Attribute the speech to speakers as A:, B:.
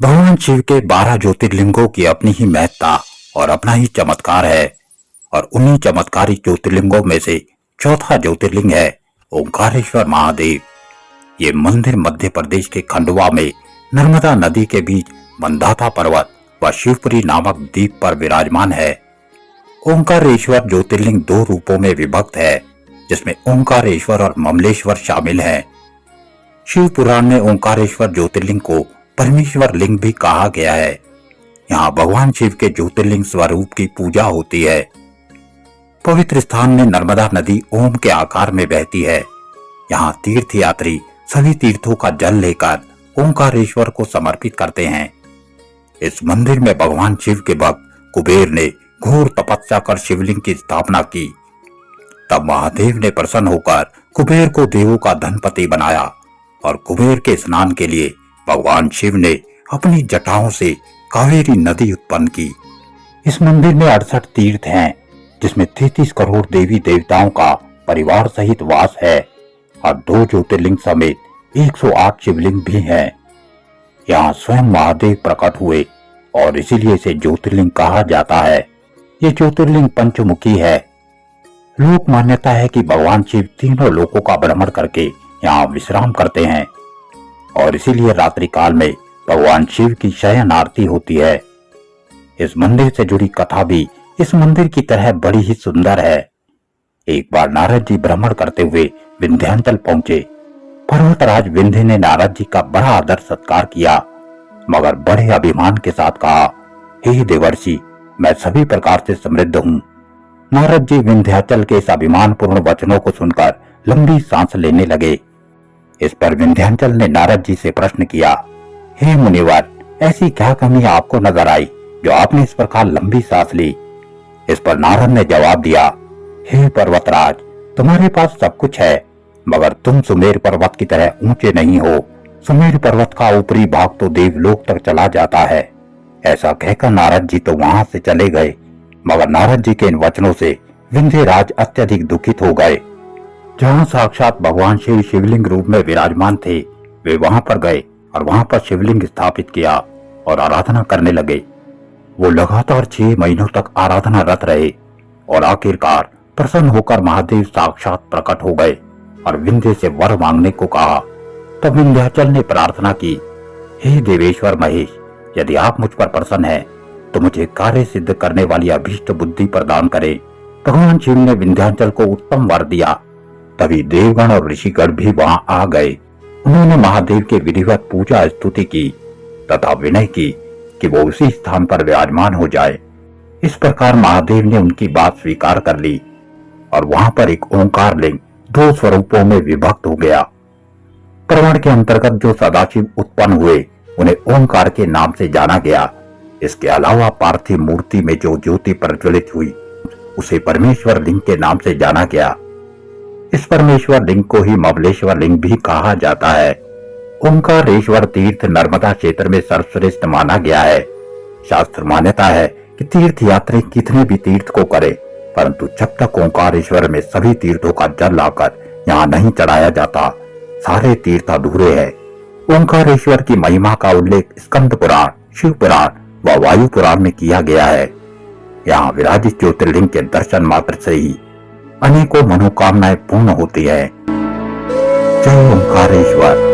A: भगवान शिव के 12 ज्योतिर्लिंगों की अपनी ही महत्ता और अपना ही चमत्कार है। और उन्हीं चमत्कारी ज्योतिर्लिंगों में से चौथा ज्योतिर्लिंग है ओंकारेश्वर महादेव। ये मंदिर मध्य प्रदेश के खंडवा में नर्मदा नदी के बीच मंदाता पर्वत व शिवपुरी नामक द्वीप पर विराजमान है। ओंकारेश्वर ज्योतिर्लिंग दो रूपों में विभक्त है, जिसमें ओंकारेश्वर और ममलेश्वर शामिल हैं। शिव पुराण में ओंकारेश्वर ज्योतिर्लिंग को परमेश्वर लिंग भी कहा गया है। यहाँ भगवान शिव के ज्योतिर्लिंग स्वरूप की पूजा होती है। पवित्र स्थान में नर्मदा नदी ओम के आकार में बहती है। यहाँ तीर्थ यात्री सभी तीर्थों का जल लेकर ओंकारेश्वर को समर्पित करते हैं। इस मंदिर में भगवान शिव के भक्त कुबेर ने घोर तपस्या कर शिवलिंग की स्थापना की। तब महादेव ने प्रसन्न होकर कुबेर को देवों का धनपति बनाया और कुबेर के स्नान के लिए भगवान शिव ने अपनी जटाओं से कावेरी नदी उत्पन्न की। इस मंदिर में 68 तीर्थ हैं, जिसमें 33 करोड़ देवी देवताओं का परिवार सहित वास है और 2 ज्योतिर्लिंग समेत 108 शिवलिंग भी हैं। यहाँ स्वयं महादेव प्रकट हुए और इसीलिए इसे ज्योतिर्लिंग कहा जाता है। ये ज्योतिर्लिंग पंचमुखी है। लोक मान्यता है कि भगवान शिव तीनों लोकों का भ्रमण करके यहाँ विश्राम करते हैं और इसीलिए रात्रि काल में भगवान शिव की शयन आरती होती है। इस मंदिर से जुड़ी कथा भी इस मंदिर की तरह बड़ी ही सुंदर है। एक बार नारद जी भ्रमण करते हुए विंध्याचल पहुंचे। पर्वतराज विंध्य ने नारद जी का बड़ा आदर सत्कार किया, मगर बड़े अभिमान के साथ कहा, हे देवर्षि, मैं सभी प्रकार से समृद्ध हूँ। नारद जी विंध्याचल के इस अभिमान पूर्ण वचनों को सुनकर लंबी सांस लेने लगे। इस पर विंध्याचल ने नारद जी से प्रश्न किया, हे मुनिवर, ऐसी क्या कमी आपको नजर आई जो आपने इस प्रकार लंबी सांस ली? इस पर नारद ने जवाब दिया, हे पर्वतराज, तुम्हारे पास सब कुछ है, मगर तुम सुमेर पर्वत की तरह ऊंचे नहीं हो। सुमेर पर्वत का ऊपरी भाग तो देवलोक तक चला जाता है। ऐसा कहकर नारद जी तो वहां से चले गए, मगर नारद जी के इन वचनों से विंध्यराज अत्यधिक दुखित हो गए। जहाँ साक्षात भगवान शिव शिवलिंग रूप में विराजमान थे, वे वहां पर गए और वहां पर शिवलिंग स्थापित किया और आराधना करने लगे। वो लगातार 6 महीनों तक आराधनारत रहे और आखिरकार प्रसन्न होकर महादेव साक्षात प्रकट हो गए और विंध्य से वर मांगने को कहा। तब विंध्याचल ने प्रार्थना की, हे देवेश्वर महेश, यदि आप मुझ पर प्रसन्न हैं, तो मुझे कार्य सिद्ध करने वाली अभीष्ट बुद्धि प्रदान करें। भगवान शिव ने विंध्याचल को उत्तम वर दिया। तभी देवगण और ऋषिगण भी वहां आ गए। उन्होंने महादेव के विधिवत पूजा स्तुति की तथा विनय की कि वो उसी स्थान पर विराजमान हो जाए। इस प्रकार महादेव ने उनकी बात स्वीकार कर ली और वहां पर एक ओंकार लिंग 2 स्वरूपों में विभक्त हो गया। प्रवण के अंतर्गत जो सदाशिव उत्पन्न हुए उन्हें ओंकार के नाम से जाना गया। इसके अलावा पार्थिव मूर्ति में जो ज्योति प्रज्वलित हुई उसे परमेश्वर लिंग के नाम से जाना गया। इस परमेश्वर लिंग को ही ममलेश्वर लिंग भी कहा जाता है। ओंकारेश्वर तीर्थ नर्मदा क्षेत्र में सर्वश्रेष्ठ माना गया है। शास्त्र मान्यता है कि तीर्थ यात्री कितने भी तीर्थ को करे, परंतु जब तक ओंकारेश्वर में सभी तीर्थों का जल लाकर यहाँ नहीं चढ़ाया जाता, सारे तीर्थ अधूरे हैं। ओंकारेश्वर की महिमा का उल्लेख स्कंद पुराण, शिव पुराण व वायु पुराण में किया गया है। यहाँ विराजित ज्योतिर्लिंग के दर्शन मात्र से ही अनेकों मनोकामनाएं पूर्ण होती है। जय ओंकारेश्वर।